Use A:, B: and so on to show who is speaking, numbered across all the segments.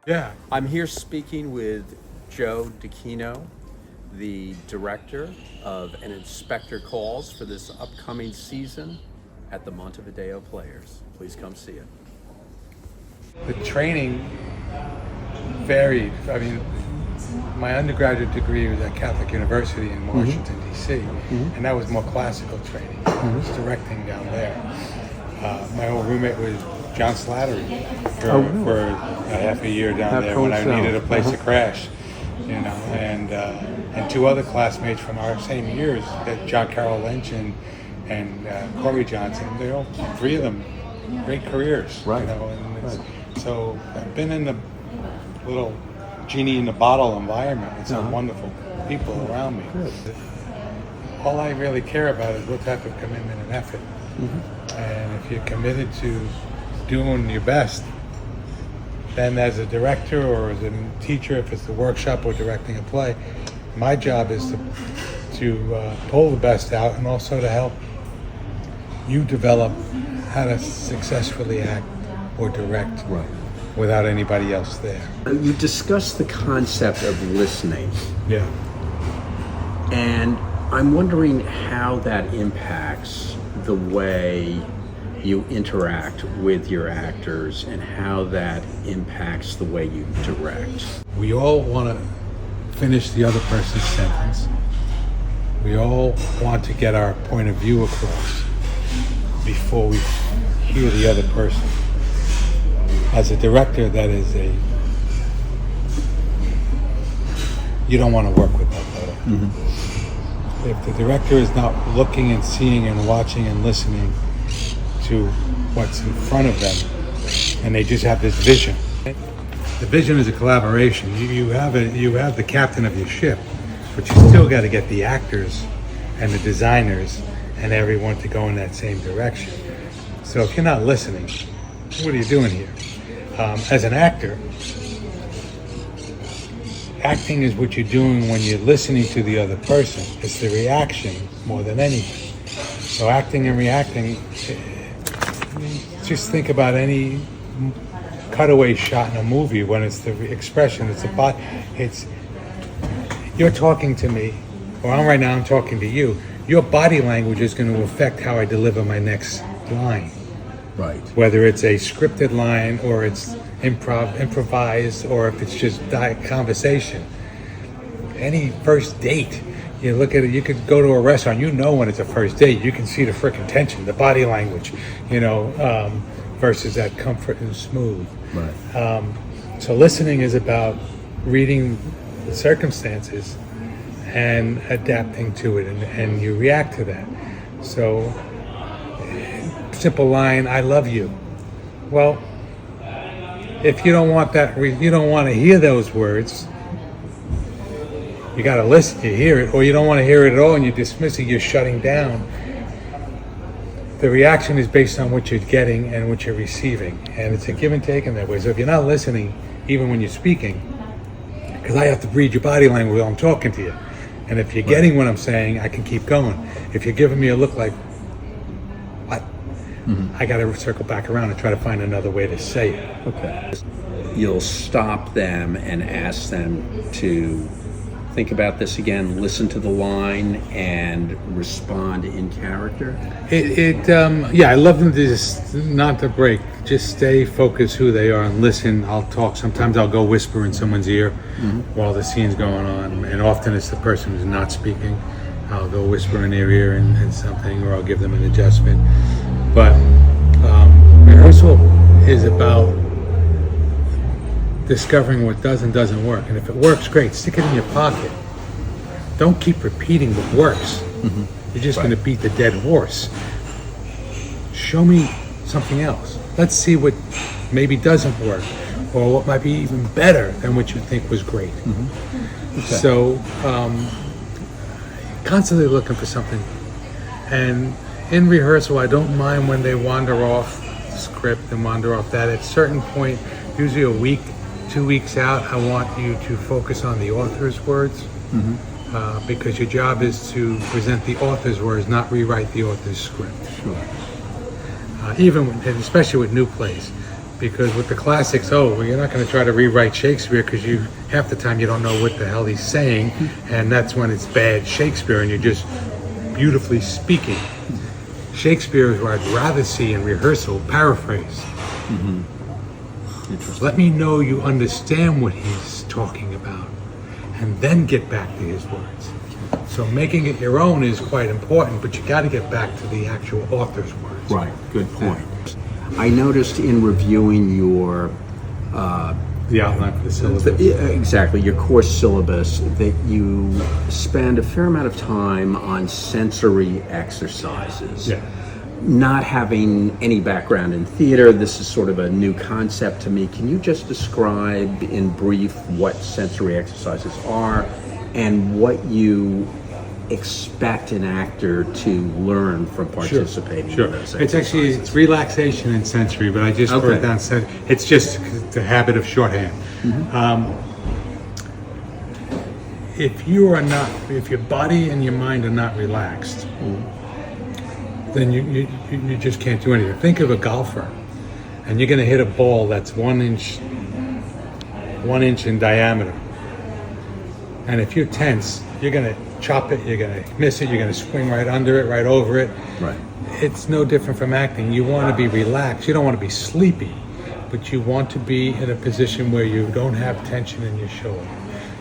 A: Yeah.
B: I'm here speaking with Joe DeCino, the director of An Inspector Calls for this upcoming season at the Montevideo Players. Please come see it.
A: The training varied. I mean, my undergraduate degree was at Catholic University in Washington, D.C., and that was more classical training. I was directing down there. My old roommate was John Slattery for a half a year down there when I needed a place to crash, and two other classmates from our same years, John Carroll Lynch and Corey Johnson. They all, three of them, great careers,
B: Right.
A: So I've been in the little genie in the bottle environment with some wonderful people around me.
B: Good.
A: All I really care about is what type of commitment and effort. And if you're committed to doing your best, then as a director or as a teacher, if it's the workshop or directing a play, my job is to pull the best out and also to help you develop how to successfully act or direct without anybody else there.
B: You discussed the concept of listening,
A: Yeah.
B: and I'm wondering how that impacts the way you interact with your actors and how that impacts the way you direct.
A: We all want to finish the other person's sentence. We all want to get our point of view across before we hear the other person. As a director, that is you don't want to work with that though. If the director is not looking and seeing and watching and listening to what's in front of them, and they just have this vision. The vision is a collaboration. You have the captain of your ship, but you still got to get the actors and the designers and everyone to go in that same direction. So if you're not listening, what are you doing here? As an actor, acting is what you're doing when you're listening to the other person. It's the reaction more than anything. So acting and reacting, just think about any cutaway shot in a movie when it's the expression, it's you're talking to me, or I'm talking to you. Your body language is going to affect how I deliver my next line.
B: Right.
A: Whether it's a scripted line or it's improvised or if it's just conversation. Any first date, you look at it, you could go to a restaurant, when it's a first date, you can see the frickin' tension, the body language, versus that comfort and smooth.
B: Right.
A: So listening is about reading the circumstances and adapting to it, and you react to that. So, simple line, I love you. Well, if you don't want that, you don't want to hear those words, you got to listen, you hear it, or you don't want to hear it at all and you dismiss it, you're shutting down. The reaction is based on what you're getting and what you're receiving, and it's a give and take in that way. So if you're not listening, even when you're speaking, because I have to read your body language while I'm talking to you, and if you're getting what I'm saying, I can keep going. If you're giving me a look like, what? I got to circle back around and try to find another way to say it.
B: Okay. You'll stop them and ask them to think about this again, listen to the line, and respond in character?
A: I love them to just not to break. Just stay focused who they are and listen. I'll talk. Sometimes I'll go whisper in someone's ear while the scene's going on, and often it's the person who's not speaking. I'll go whisper in their ear and something, or I'll give them an adjustment. But rehearsal is about discovering what does and doesn't work. And if it works, great. Stick it in your pocket. Don't keep repeating what works. You're just going to beat the dead horse. Show me something else. Let's see what maybe doesn't work, or what might be even better than what you think was great. So, constantly looking for something. And in rehearsal, I don't mind when they wander off the script and wander off that. At a certain point, usually a week, 2 weeks out, I want you to focus on the author's words, because your job is to present the author's words, not rewrite the author's script.
B: Sure.
A: And especially with new plays, Because with the classics, well, you're not going to try to rewrite Shakespeare because you half the time you don't know what the hell he's saying, and that's when it's bad Shakespeare and you're just beautifully speaking. Shakespeare is what I'd rather see in rehearsal, paraphrase. Let me know you understand what he's talking about, and then get back to his words. So making it your own is quite important, but you got to get back to the actual author's words.
B: Right, good point. I noticed in reviewing your
A: The outline for the syllabus.
B: exactly your course syllabus that you spend a fair amount of time on sensory exercises.
A: Yeah.
B: Not having any background in theater, this is sort of a new concept to me. Can you just describe in brief what sensory exercises are and what you expect an actor to learn from participating in those exercises?
A: It's relaxation and sensory, but I just wrote it down. It's just the habit of shorthand. If your body and your mind are not relaxed, then you just can't do anything. Think of a golfer, and you're going to hit a ball that's 1 inch in diameter, and if you're tense, you're going to chop it, you're going to miss it, you're going to swing right under it, right over it.
B: Right.
A: It's no different from acting. You want to be relaxed. You don't want to be sleepy, but you want to be in a position where you don't have tension in your shoulder.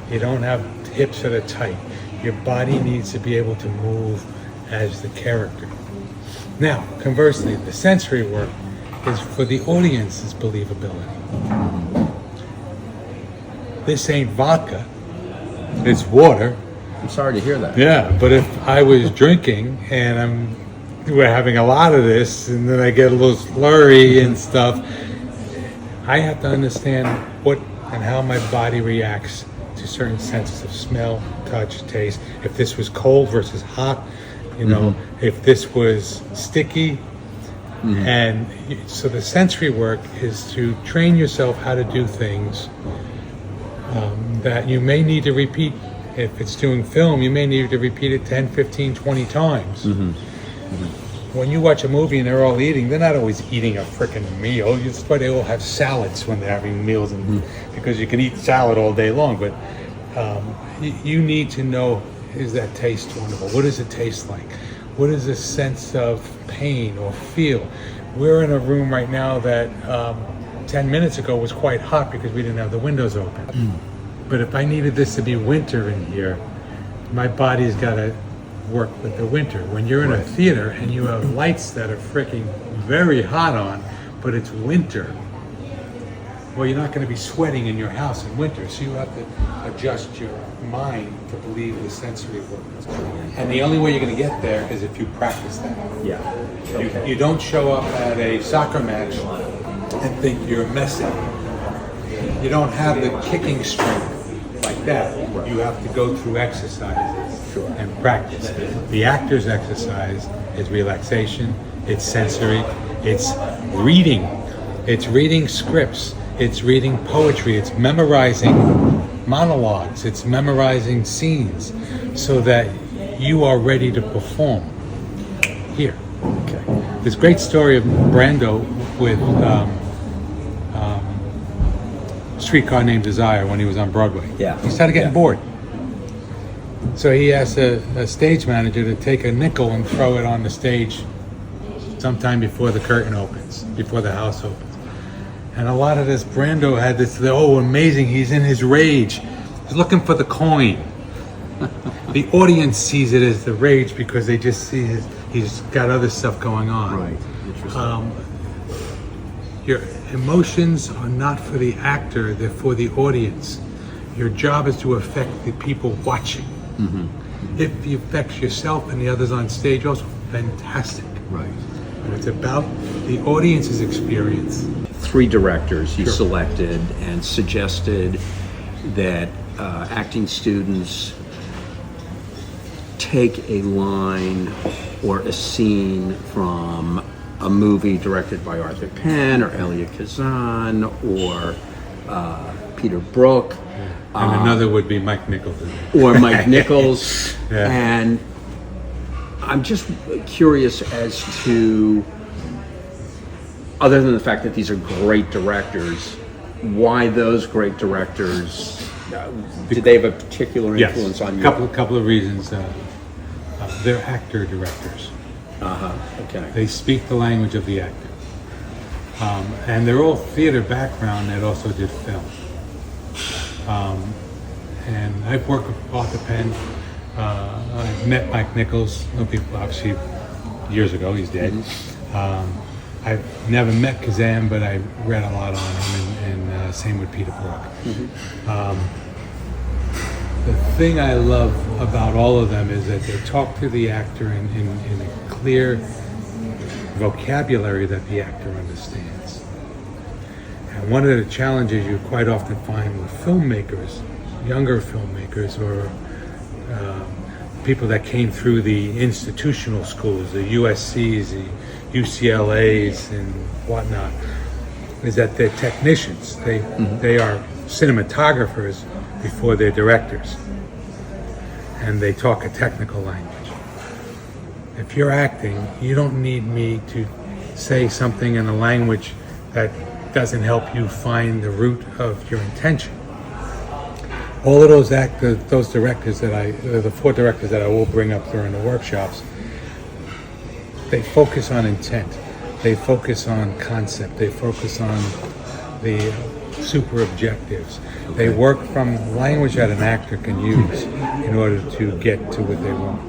A: You don't have hips that are tight. Your body needs to be able to move as the character. Now, conversely, the sensory work is for the audience's believability. This ain't vodka. It's water.
B: I'm sorry to hear that.
A: Yeah, but if I was drinking and we're having a lot of this, and then I get a little slurry and stuff, I have to understand what and how my body reacts to certain senses of smell, touch, taste. If this was cold versus hot, if this was sticky. And so the sensory work is to train yourself how to do things that you may need to repeat. If it's doing film, you may need to repeat it 10, 15, 20 times. When you watch a movie and they're all eating, they're not always eating a frickin' meal. That's why they all have salads when they're having meals, because you can eat salad all day long. But you need to know, is that taste wonderful? What does it taste like? What is the sense of pain or feel? We're in a room right now that 10 minutes ago was quite hot because we didn't have the windows open. But if I needed this to be winter in here, my body's got to work with the winter. When you're in a theater and you have lights that are freaking very hot on, but it's winter, well, you're not going to be sweating in your house in winter, so you have to adjust your mind to believe the sensory work. And the only way you're going to get there is if you practice that.
B: Yeah. Okay.
A: You don't show up at a soccer match and think you're messy. You don't have the kicking strength like that. You have to go through exercises and practice. The actor's exercise is relaxation, it's sensory, it's reading. It's reading scripts, it's reading poetry, it's memorizing monologues, it's memorizing scenes so that you are ready to perform here. Okay. This great story of Brando with Streetcar Named Desire when he was on Broadway.
B: Yeah.
A: He started getting bored. So he asked a stage manager to take a nickel and throw it on the stage sometime before the curtain opens, before the house opens. And a lot of this, Brando had this, amazing, he's in his rage. He's looking for the coin. The audience sees it as the rage because they just see he's got other stuff going on.
B: Right, interesting.
A: Your emotions are not for the actor, they're for the audience. Your job is to affect the people watching. If it affects yourself and the others on stage, also fantastic.
B: Right.
A: But it's about the audience's experience.
B: 3 directors you selected and suggested that acting students take a line or a scene from a movie directed by Arthur Penn or Elia Kazan or Peter Brook.
A: And another would be Mike Nichols.
B: Or Mike Nichols.
A: Yeah.
B: And I'm just curious as to, other than the fact that these are great directors, why those great directors? Did they have a particular influence on you?
A: Couple of reasons. They're actor directors.
B: Okay.
A: They speak the language of the actor. And they're all theater background that also did film. And I've worked with Arthur Penn. I've met Mike Nichols, obviously years ago, he's dead. I've never met Kazan, but I read a lot on him, and same with Peter Brook. The thing I love about all of them is that they talk to the actor in a clear vocabulary that the actor understands. And one of the challenges you quite often find with filmmakers, younger filmmakers, or people that came through the institutional schools, the USCs, the UCLAs, and whatnot, is that they're technicians. They are cinematographers before they're directors, and they talk a technical language. If you're acting, you don't need me to say something in a language that doesn't help you find the root of your intention. All of those directors the 4 directors that I will bring up during the workshops, they focus on intent. They focus on concept. They focus on the super objectives. They work from language that an actor can use in order to get to what they want.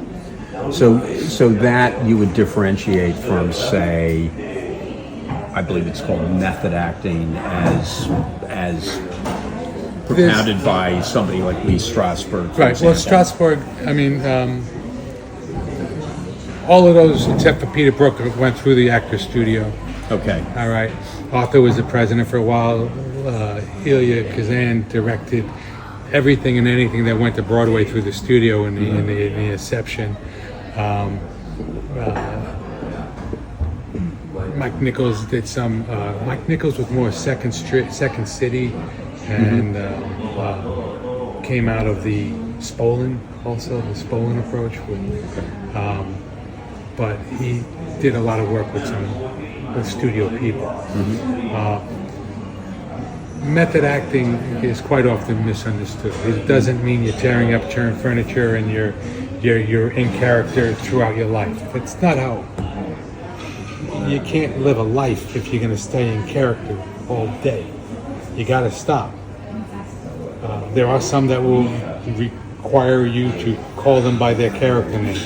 B: So that you would differentiate from, say, I believe it's called method acting, as propounded by somebody like Lee Strasberg. For
A: right.
B: example.
A: Well, Strasberg. I mean, all of those except for Peter Brook went through the actor studio.
B: Okay.
A: All right. Arthur was the president for a while. Elia Kazan directed everything and anything that went to Broadway through the studio in the inception. Mike Nichols did some. Mike Nichols was more Second City, and came out of the Spolin, also the Spolin approach. But he did a lot of work with studio people. Method acting is quite often misunderstood. It doesn't mean you're tearing up furniture and you're in character throughout your life. It's not how. You can't live a life if you're going to stay in character all day. You got to stop. There are some that will require you to call them by their character name.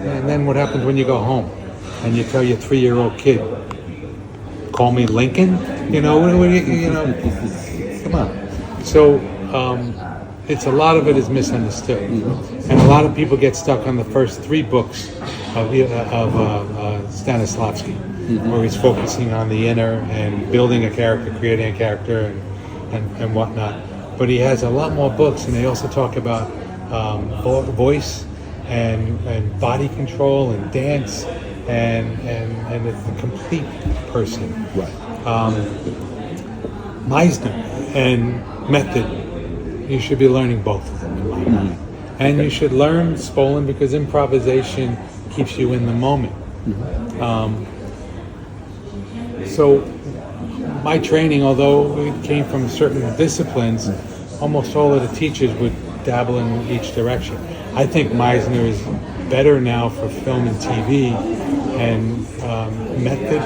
A: And then what happens when you go home and you tell your 3-year-old kid, "Call me Lincoln"? You know, come on. So it's a lot of it is misunderstood, and a lot of people get stuck on the first 3 books of Stanislavski, where he's focusing on the inner and building a character, creating a character, and whatnot. But he has a lot more books, and they also talk about voice and body control and dance and the complete person.
B: Right.
A: Meisner and method, you should be learning both of them in my mind. And you should learn Spolin because improvisation keeps you in the moment. So my training, although it came from certain disciplines, almost all of the teachers would dabble in each direction. I think Meisner is better now for film and TV, and method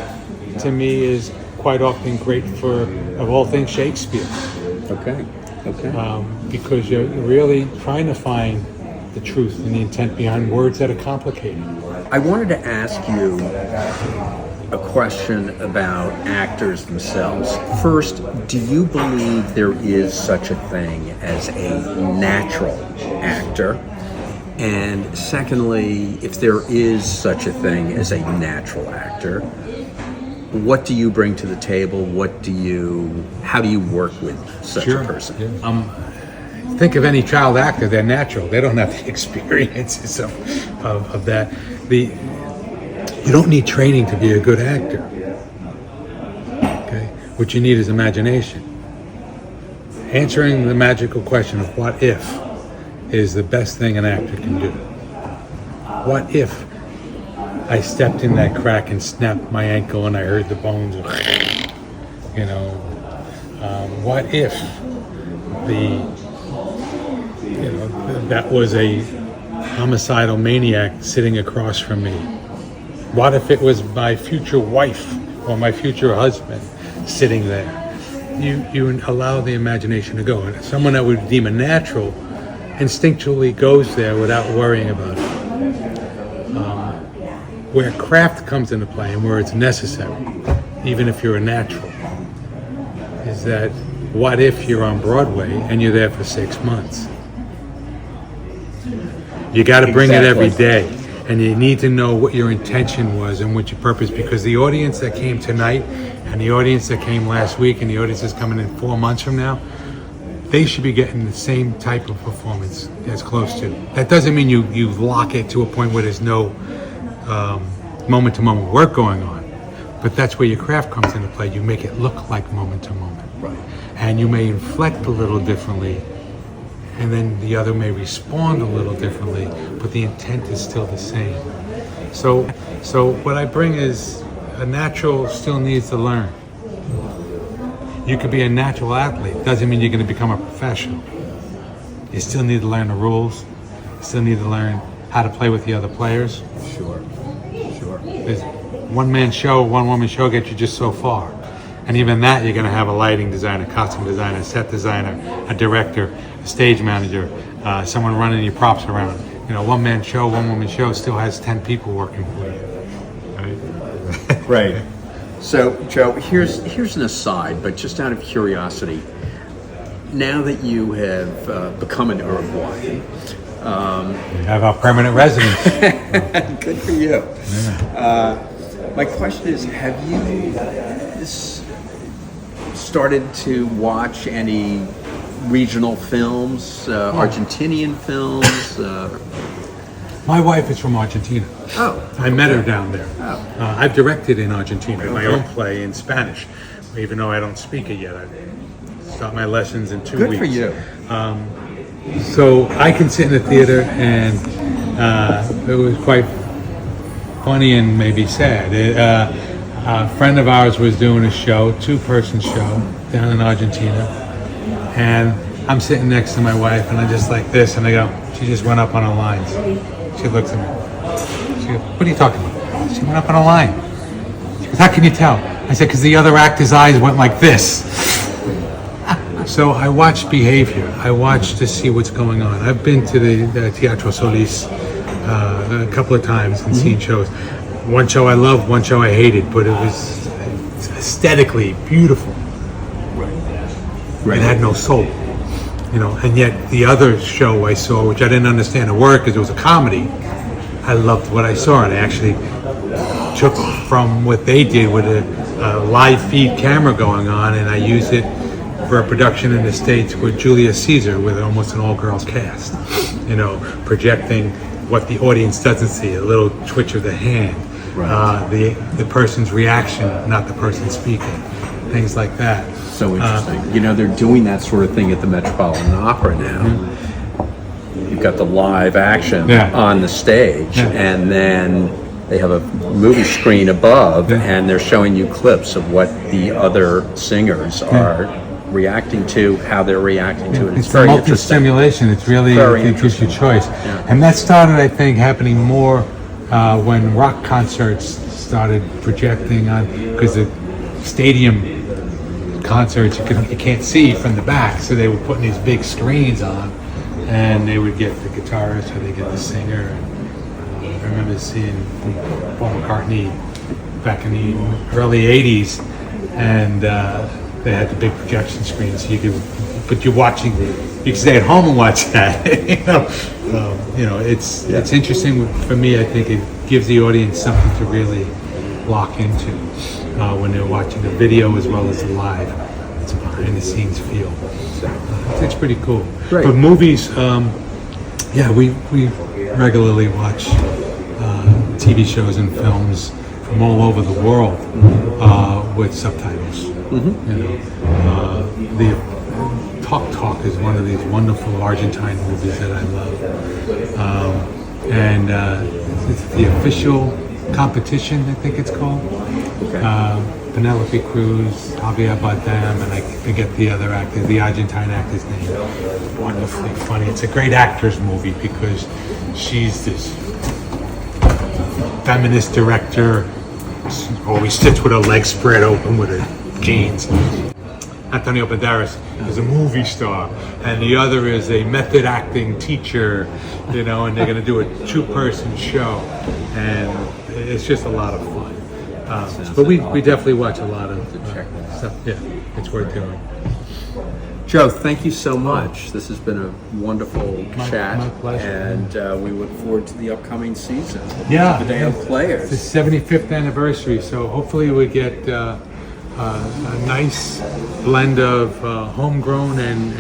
A: to me is quite often great for, of all things, Shakespeare.
B: Okay.
A: Because you're really trying to find the truth and the intent behind words that are complicated.
B: I wanted to ask you a question about actors themselves. First, do you believe there is such a thing as a natural actor? And secondly, if there is such a thing as a natural actor, what do you bring to the table? How do you work with such a person?
A: Yeah. Think of any child actor, they're natural. They don't have the experiences of that. You don't need training to be a good actor. Okay? What you need is imagination. Answering the magical question of what if is the best thing an actor can do. What if I stepped in that crack and snapped my ankle, and I heard the bones. You know, what if that was a homicidal maniac sitting across from me? What if it was my future wife or my future husband sitting there? You allow the imagination to go, and someone that would deem a natural instinctually goes there without worrying about it. Where craft comes into play and where it's necessary, even if you're a natural, is that what if you're on Broadway and you're there for 6 months? You got to bring it every day, and you need to know what your intention was and what your purpose, because the audience that came tonight and the audience that came last week and the audience that's coming in 4 months from now, they should be getting the same type of performance as close to. That doesn't mean you lock it to a point where there's no moment-to-moment work going on, but that's where your craft comes into play. You make it look like moment-to-moment,
B: Right.
A: and you may inflect a little differently, and then the other may respond a little differently, but the intent is still the same. So what I bring is a natural still needs to learn. You could be a natural athlete. Doesn't mean you're going to become a professional. You still need to learn the rules. You still need to learn how to play with the other players.
B: Sure.
A: There's one-man show, one-woman show gets you just so far. And even that, you're going to have a lighting designer, costume designer, set designer, a director, a stage manager, someone running your props around. You know, one-man show, one-woman show still has 10 people working for you. Right?
B: Right. So, Joe, here's an aside, but just out of curiosity, now that you have become an Uruguayan,
A: We have our permanent residents.
B: good for you.
A: Yeah.
B: My question is, have you started to watch any regional films, Argentinian films?
A: My wife is from Argentina.
B: Oh.
A: I met her down there.
B: Oh.
A: I've directed in Argentina, my own play in Spanish, even though I don't speak it yet. I start my lessons in 2 weeks.
B: Good for you.
A: So I can sit in the theater, and it was quite funny and maybe sad. A friend of ours was doing a show, 2-person show, down in Argentina, and I'm sitting next to my wife, and I'm just like this, and I go, she just went up on her lines. She looks at me. She goes, what are you talking about? She went up on a line. She goes, how can you tell? I said, because the other actor's eyes went like this. So I watch behavior. I watch to see what's going on. I've been to the Teatro Solis a couple of times and seen shows. One show I loved, one show I hated, but it was aesthetically beautiful. Right. It had no soul, you know. And yet the other show I saw, which I didn't understand the word because it was a comedy, I loved what I saw, and I actually took from what they did with a live feed camera going on, and I used it for a production in the States with Julius Caesar with almost an all-girls cast, you know, projecting what the audience doesn't see, a little twitch of the hand, the person's reaction, not the person speaking, things like that.
B: So interesting. You know, they're doing that sort of thing at the Metropolitan Opera now. You've got the live action on the stage, and then they have a movie screen above, and they're showing you clips of what the other singers are reacting to, how they're reacting to it.
A: It's very multi-stimulation. It's really, it gives you choice. And that started, I think, happening more when rock concerts started projecting on, because the stadium concerts you can't see from the back, so they were putting these big screens on, and they would get the guitarist or they get the singer. And, I remember seeing Paul McCartney back in the early '80s, and they had the big projection screens, so you could, but you're watching. You can stay at home and watch that. You know, it's interesting for me. I think it gives the audience something to really lock into when they're watching the video as well as the live. It's a behind-the-scenes feel. So it's pretty cool.
B: Great.
A: But movies, we regularly watch TV shows and films from all over the world with subtitles. You know, the Talk is one of these wonderful Argentine movies that I love, and it's the official Competition, I think it's called.
B: Okay.
A: Penelope Cruz, Javier Bardem, and I forget the other actor, the Argentine actor's name. Wonderfully funny. It's a great actors movie because she's this feminist director, always sits with her legs spread open with her jeans. Antonio Banderas is a movie star, and the other is a method acting teacher, and they're going to do a 2-person show, and it's just a lot of fun. But we definitely watch a lot of stuff. Yeah, it's worth doing.
B: Joe, thank you so much. This has been a wonderful chat,
A: my pleasure.
B: And we look forward to the upcoming season.
A: Yeah,
B: Montevideo Players.
A: It's the 75th anniversary, so hopefully we get a nice blend of homegrown and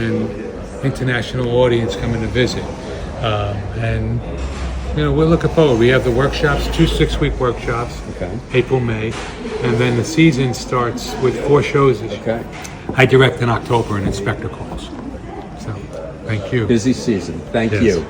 A: international audience coming to visit. And we're looking forward. We have the workshops, 2 6-week workshops, April, May, and then the season starts with 4 shows.
B: Okay.
A: I direct in October and Inspector Calls. So, thank you.
B: Busy season. Thank
A: Yes.
B: you.